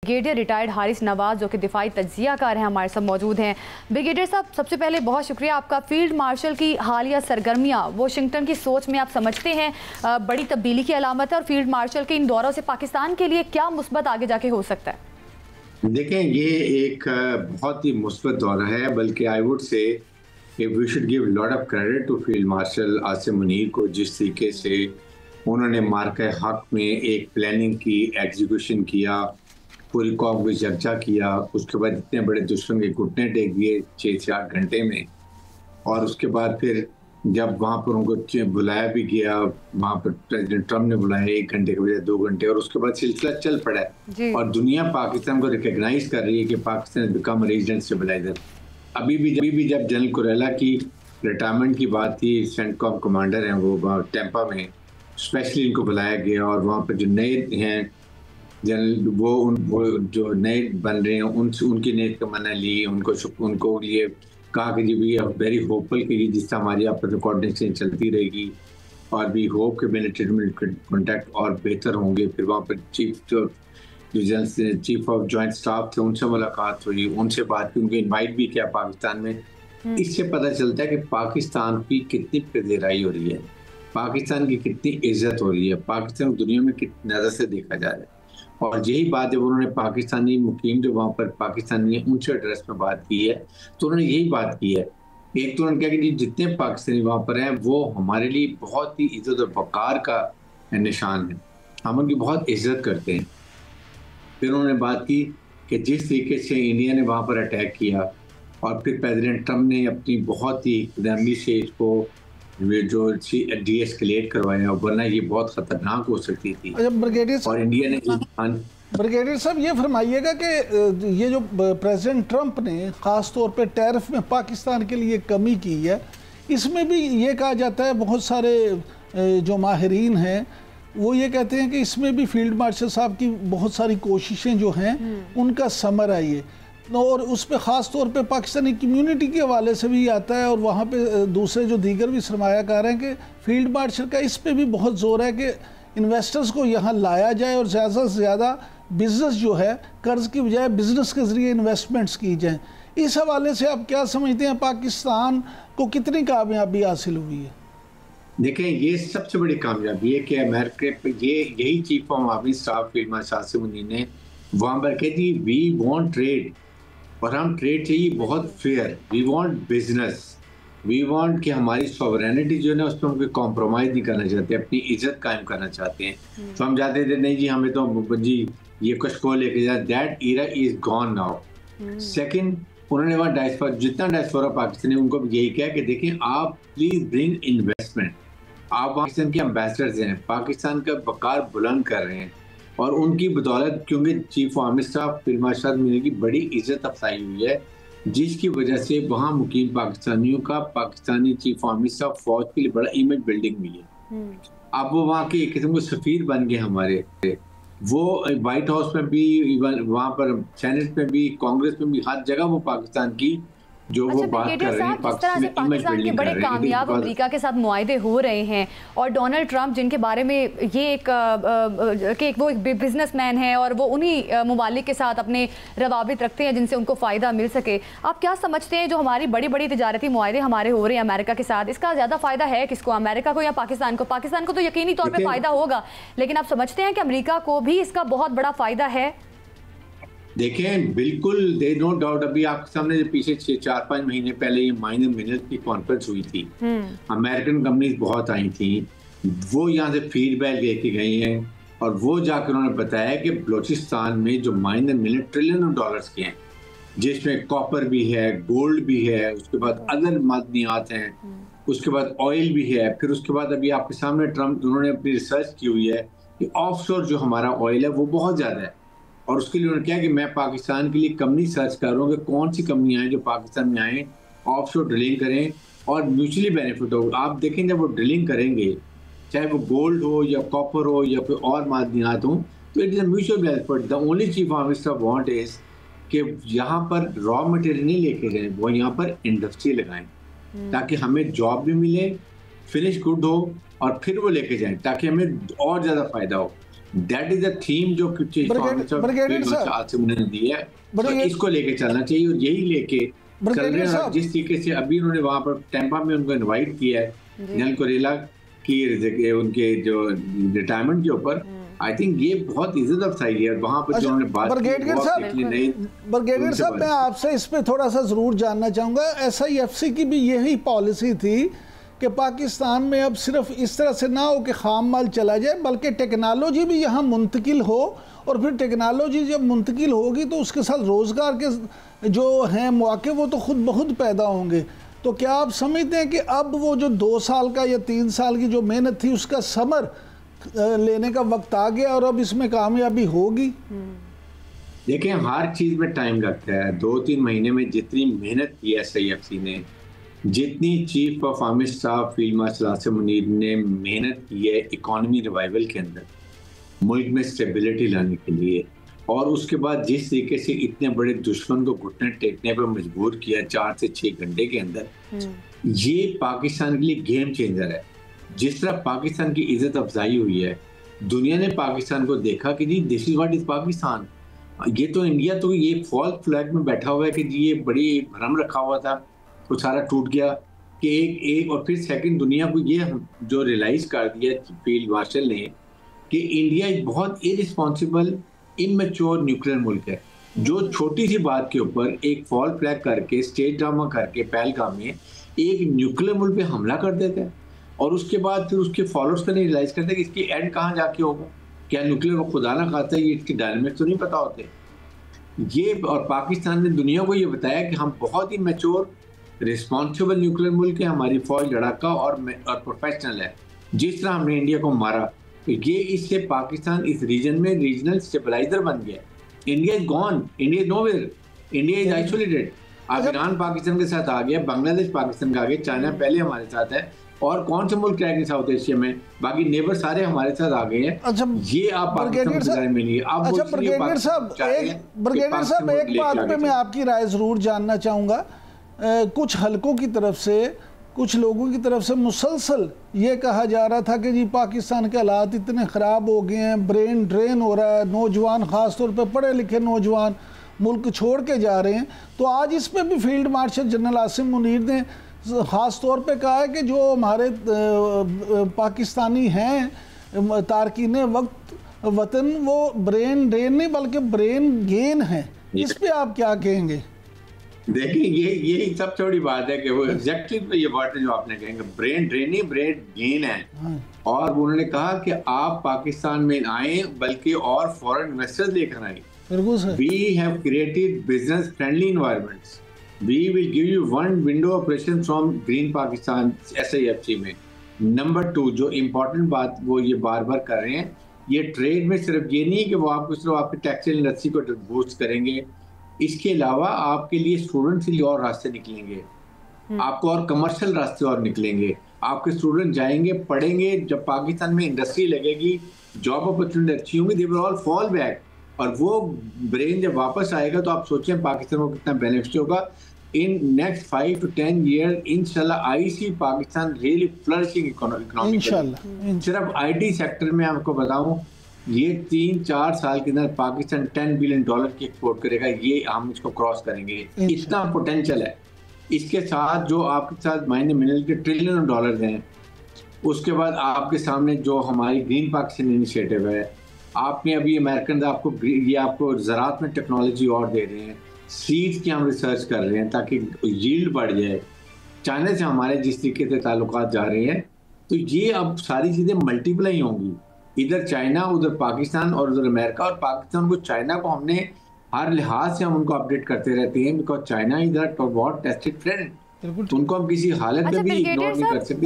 Brigadier retired Haris Nawaz जो कि दिफाई तज्जियाकार हैं हमारे साथ मौजूद हैं। ब्रिगेडियर साहब, सबसे पहले बहुत शुक्रिया आपका। फील्ड मार्शल की हालिया सरगर्मियां वाशिंगटन की सोच में आप समझते हैं बड़ी तब्दीली की अलामत है, और फील्ड मार्शल के इन दौरों से पाकिस्तान के लिए क्या मुस्बत आगे जाके हो सकता है? देखें, ये एक बहुत ही मुस्बत दौरा है, बल्कि I would say we should give lot of credit to field marshal Asim Munir को। जिस तरीके से उन्होंने मार्के हक में एक प्लानिंग की, एग्जीक्यूशन किया, पूरी कौम को चर्चा किया, उसके बाद इतने बड़े दुश्मन के घुटने टेक दिए 6 से 8 घंटे में, और उसके बाद फिर जब वहाँ पर उनको बुलाया भी गया, वहाँ पर प्रेसिडेंट ट्रम्प ने बुलाया 1 घंटे के बजाय 2 घंटे, और उसके बाद सिलसिला चल पड़ा है और दुनिया पाकिस्तान को रिकग्नाइज कर रही है कि पाकिस्तान बिकम रीजनल स्टेबलाइजर। अभी भी जब जनरल कुरेला की रिटायरमेंट की बात थी, सेंटकॉम कमांडर हैं वो टेम्पा में, स्पेशली इनको बुलाया गया, और वहाँ पर जो नए हैं जनरल वो जो नए बन रहे हैं उनकी नीयत का मना ली, उनको लिए कहा कि जी वी आर वेरी होपफुल कि जिस तरह हमारी आपस में कोऑर्डिनेशन चलती रहेगी, और भी होप के मिलिट्री कॉन्टैक्ट और बेहतर होंगे। फिर वहाँ पर चीफ ऑफ जॉइंट स्टाफ थे, उनसे मुलाकात हुई, उनसे बात की, उनको इनवाइट भी किया पाकिस्तान में। इससे पता चलता है कि पाकिस्तान की कितनी पदेराई हो रही है, पाकिस्तान की कितनी इज्जत हो रही है, पाकिस्तान दुनिया में कितनी नज़र से देखा जा रहा है। और यही बात जब उन्होंने पाकिस्तानी मुकीम जो वहाँ पर पाकिस्तानी है उनसे एड्रेस में बात की है, तो उन्होंने यही बात की है। एक तो उन्होंने कहा कि जितने पाकिस्तानी वहाँ पर हैं वो हमारे लिए बहुत ही इज्जत और वक़ार का निशान है, हम उनकी बहुत इज्जत करते हैं। फिर उन्होंने बात की कि जिस तरीके से इंडिया ने वहाँ पर अटैक किया, और फिर प्रेसिडेंट ट्रम्प ने अपनी बहुत ही दमनी से इसको जो डीएस्केलेट करवाया, वरना ये बहुत खतरनाक हो सकती थी। और इंडिया ने ब्रिगेडियर साहब ये फरमाइएगा कि ये जो प्रेसिडेंट ट्रंप ने ख़ास तौर पे टैरिफ में पाकिस्तान के लिए कमी की है, इसमें भी ये कहा जाता है, बहुत सारे जो माहिरीन हैं वो ये कहते हैं कि इसमें भी फील्ड मार्शल साहब की बहुत सारी कोशिशें जो हैं उनका समर है ये, और उस पर ख़ास तौर पे पाकिस्तानी कम्युनिटी के हवाले से भी आता है, और वहाँ पे दूसरे जो दीगर भी सरमायाकार हैं कि फील्ड मार्शल का इस पे भी बहुत ज़ोर है कि इन्वेस्टर्स को यहाँ लाया जाए और ज़्यादा से ज़्यादा बिज़नेस जो है कर्ज़ की बजाय बिज़नेस के ज़रिए इन्वेस्टमेंट्स की जाएँ। इस हवाले से आप क्या समझते हैं, पाकिस्तान को कितनी कामयाबी हासिल हुई है? देखें, ये सबसे बड़ी कामयाबी है कि अमेरिका पे यही chief of army staff field marshal Asim Munir ने वहाँ पर कह दी वी वांट ट्रेड, और हम ट्रेड चाहिए बहुत fair, we want business, we want कि हमारी सॉवरेनिटी जो है ना उस पर हम कोई कॉम्प्रोमाइज़ नहीं करना चाहते, अपनी इज्जत कायम करना चाहते हैं। तो हम जाते थे नहीं जी हमें तो जी ये कुछ को लेके जाए, that era is gone now. Second, उन्होंने वहाँ डायस्पोरा, जितना डायस्पोरा पाकिस्तानी, उनको यही कहा कि देखें आप प्लीज ब्रिंग इन्वेस्टमेंट, आप पाकिस्तान के एम्बेसडर्स हैं, पाकिस्तान का वक़ार बुलंद कर रहे हैं, और उनकी बदौलत क्योंकि chief army staff field marshal मिलने की बड़ी इज्जत अफजाई हुई है, जिसकी वजह से वहाँ मुकीम पाकिस्तानियों का पाकिस्तानी चीफ आर्मी स्टाफ फौज के लिए बड़ा इमेज बिल्डिंग हुई है। अब वो वहाँ के एक किस्म के सफीर बन गए हमारे, वो व्हाइट हाउस में भी, वहाँ पर सेनेट में भी, कांग्रेस में भी, हर जगह वो पाकिस्तान की जो वो बात कर रहे हैं, पाकिस्तान के बड़े कामयाब अमेरिका के साथ मुआहदे हो रहे हैं, और डोनाल्ड ट्रंप जिनके बारे में ये वो एक बिजनेसमैन है और वो उन्हीं मुमालिक के साथ अपने रवाबित रखते हैं जिनसे उनको फ़ायदा मिल सके। आप क्या समझते हैं जो हमारी बड़ी बड़ी तिजारती मुआहदे हमारे हो रहे हैं अमेरिका के साथ, इसका ज़्यादा फ़ायदा है किसको, अमेरिका को या पाकिस्तान को? पाकिस्तान को तो यकीनी तौर पर फ़ायदा होगा, लेकिन आप समझते हैं कि अमेरिका को भी इसका बहुत बड़ा फ़ायदा है? देखें, बिल्कुल, दे नो डाउट। अभी आपके सामने पीछे 4-5 महीने पहले ये माइनर मिनरल्स की कॉन्फ्रेंस हुई थी, अमेरिकन कंपनीज बहुत आई थी, वो यहाँ से फीडबैक लेके गई हैं, और वो जाकर उन्होंने बताया कि बलूचिस्तान में जो minor mineral trillion of dollars के हैं, जिसमें कॉपर भी है, गोल्ड भी है, उसके बाद अदर मादनियात हैं, उसके बाद ऑयल भी है, फिर उसके बाद अभी आपके सामने ट्रम्प उन्होंने अपनी रिसर्च की हुई है कि ऑफशोर जो हमारा ऑयल है वो बहुत ज़्यादा है, और उसके लिए उन्होंने कहा कि मैं पाकिस्तान के लिए कंपनी सर्च कर रहा हूँ कि कौन सी कंपनियाँ हैं जो पाकिस्तान में आएँ, ऑफशोर ड्रिलिंग करें और म्यूचुअली बेनिफिट हो। आप देखें जब वो ड्रिलिंग करेंगे, चाहे वो गोल्ड हो या कॉपर हो या कोई और मादनियात हो, तो it is a mutual benefit. The only chief of staff want is कि यहाँ पर रॉ मटेरियल नहीं लेके जाएं, वो यहाँ पर इंडस्ट्री लगाएं, ताकि हमें जॉब भी मिले, फिनिश गुड हो, और फिर वो लेके जाएं ताकि हमें और ज़्यादा फ़ायदा हो। दैट इज द थीम जो ने दी है, तो इसको लेके चलना चाहिए और यही लेके चल रहे हैं। जिस तरीके से अभी उन्होंने वहां पर टेम्पा में उनको इनवाइट किया है नेल कुरेला की उनके जो रिटायरमेंट के ऊपर, आई थिंक ये बहुत इज्जत अफजाई है वहां पर जो उन्होंने बात ब्रिगेडियर साहब, मैं आपसे इस पे थोड़ा सा जरूर जानना चाहूंगा। SIFC की भी यही पॉलिसी थी कि पाकिस्तान में अब सिर्फ इस तरह से ना हो कि खाम माल चला जाए, बल्कि टेक्नोलॉजी भी यहाँ मुंतकिल हो, और फिर टेक्नोलॉजी जब मुंतकिल होगी तो उसके साथ रोज़गार के जो हैं मौके वो तो खुद बहुत पैदा होंगे। तो क्या आप समझते हैं कि अब वो जो 2 साल का या 3 साल की जो मेहनत थी उसका समर लेने का वक्त आ गया और अब इसमें कामयाबी होगी? देखिए, हर चीज़ में टाइम लगता है। 2-3 महीने में जितनी मेहनत की SIFC ने, जितनी chief of army staff field marshal Asim Munir ने मेहनत की है इकोनॉमी रिवाइवल के अंदर, मुल्क में स्टेबिलिटी लाने के लिए, और उसके बाद जिस तरीके से इतने बड़े दुश्मन को घुटने टेकने पर मजबूर किया 4 से 6 घंटे के अंदर, ये पाकिस्तान के लिए गेम चेंजर है। जिस तरह पाकिस्तान की इज्जत अफजाई हुई है, दुनिया ने पाकिस्तान को देखा कि जी this is what is Pakistan. ये तो इंडिया तो ये फॉल्स फ्लैग में बैठा हुआ है कि जी ये बड़ी भरम रखा हुआ था, वो सारा टूट गया कि एक और फिर सेकंड दुनिया को ये जो रियलाइज कर दिया फील्ड मार्शल ने कि इंडिया एक बहुत इरिस्पॉन्सिबल इमैच्योर न्यूक्लियर मुल्क है, जो छोटी सी बात के ऊपर एक फॉल फ्लैग करके स्टेट ड्रामा करके पहलगाम में एक न्यूक्लियर मुल्क पे हमला कर देता है, और उसके बाद फिर उसके फॉलोअर्स का नहीं रियलाइज करते कि इसकी एंड कहाँ जाके होगा। क्या न्यूक्लियर को खुदा ना खाता है, ये इसके डायनामिक्स तो नहीं पता होते ये। और पाकिस्तान ने दुनिया को ये बताया कि हम बहुत ही मैच्योर रिस्पॉन्सिबल न्यूक्लियर मुल्क है, हमारी फौज लड़ाका और प्रोफेशनल है। जिस तरह हमने इंडिया को मारा, तो ये इससे पाकिस्तान इस रीजन में रीजनल स्टेबलाइजर बन गया। India is gone, India is nowhere, India is isolated. अब ईरान पाकिस्तान के साथ आ गया, बांग्लादेश पाकिस्तान का आ गया, चाइना पहले हमारे साथ है, और कौन से मुल्क रह गए साउथ एशिया में, बाकी नेबर सारे हमारे साथ आ गए हैं। अच्छा, ये आप पाकिस्तान के बारे में नहीं। अच्छा ब्रिगेडियर साहब, एक बात पे मैं आपकी राय जरूर जानना चाहूँगा। कुछ हलकों की तरफ से, कुछ लोगों की तरफ से मुसलसल ये कहा जा रहा था कि जी पाकिस्तान के हालात इतने ख़राब हो गए हैं, ब्रेन ड्रेन हो रहा है, नौजवान ख़ास तौर पे पढ़े लिखे नौजवान मुल्क छोड़ के जा रहे हैं। तो आज इस पे भी field marshal general Asim Munir ने ख़ास तौर पे कहा है कि जो हमारे पाकिस्तानी हैं तारकीन वतन, वो ब्रेन ड्रेन नहीं बल्कि ब्रेन गेन है। इस पे आप क्या कहेंगे? देखिए, ये सब छोटी बात है कि वो एग्जैक्टली ये वर्ड जो आपने कहेंगे, ब्रेन ड्रेन नहीं ब्रेन गेन है। और उन्होंने कहा कि आप पाकिस्तान में आए बल्कि और फॉरेन इन्वेस्टर्स लेकर आए। We have created business friendly environments, we will give you 1 window operation from green Pakistan SIFC में। नंबर 2 जो इम्पोर्टेंट बात वो ये बार बार कर रहे हैं, ये ट्रेड में सिर्फ ये नहीं है कि वो आपको सिर्फ आपकी टेक्सटाइल इंडस्ट्री को बूस्ट करेंगे, इसके अलावा आपके लिए स्टूडेंट के लिए और रास्ते निकलेंगे, आपको और कमर्शियल रास्ते और निकलेंगे। आपके स्टूडेंट जाएंगे, पढ़ेंगे, जब पाकिस्तान में इंडस्ट्री लगेगी, जॉब अपॉर्चुनिटी अच्छी होंगी, they will all fall back, और वो ब्रेन जब वापस आएगा तो आप सोचें पाकिस्तान को कितना बेनिफिट होगा। इन नेक्स्ट 5 to 10 ईयर इंशाल्लाह आई सी पाकिस्तान रियली फ्लरिशिंग इकोनॉमी। सिर्फ IT सेक्टर में आपको बताऊं, ये 3-4 साल के अंदर पाकिस्तान $10 बिलियन की एक्सपोर्ट करेगा, ये हम इसको क्रॉस करेंगे, इतना पोटेंशियल है। इसके साथ जो आपके साथ मायने मिलने के $1 ट्रिलियन हैं, उसके बाद आपके सामने जो हमारी ग्रीन पाकिस्तान इनिशिएटिव है, आपने अभी अमेरिकन आपको ज़राअत में टेक्नोलॉजी और दे रहे हैं, सीड्स की हम रिसर्च कर रहे हैं ताकि यील्ड बढ़ जाए। चाइना से हमारे जिस तरीके से ताल्लुकात जा रहे हैं, तो ये अब सारी चीज़ें मल्टीप्लाई होंगी, इधर चाइना, उधर पाकिस्तान और उधर अमेरिका। और पाकिस्तान को, चाइना को हमने हर लिहाज से हम उनको अपडेट करते रहते हैं, बिकॉज चाइना इधर बहुत टेस्टेड फ्रेंड, उनको हम किसी हालत में भी इग्नोर नहीं कर सकते।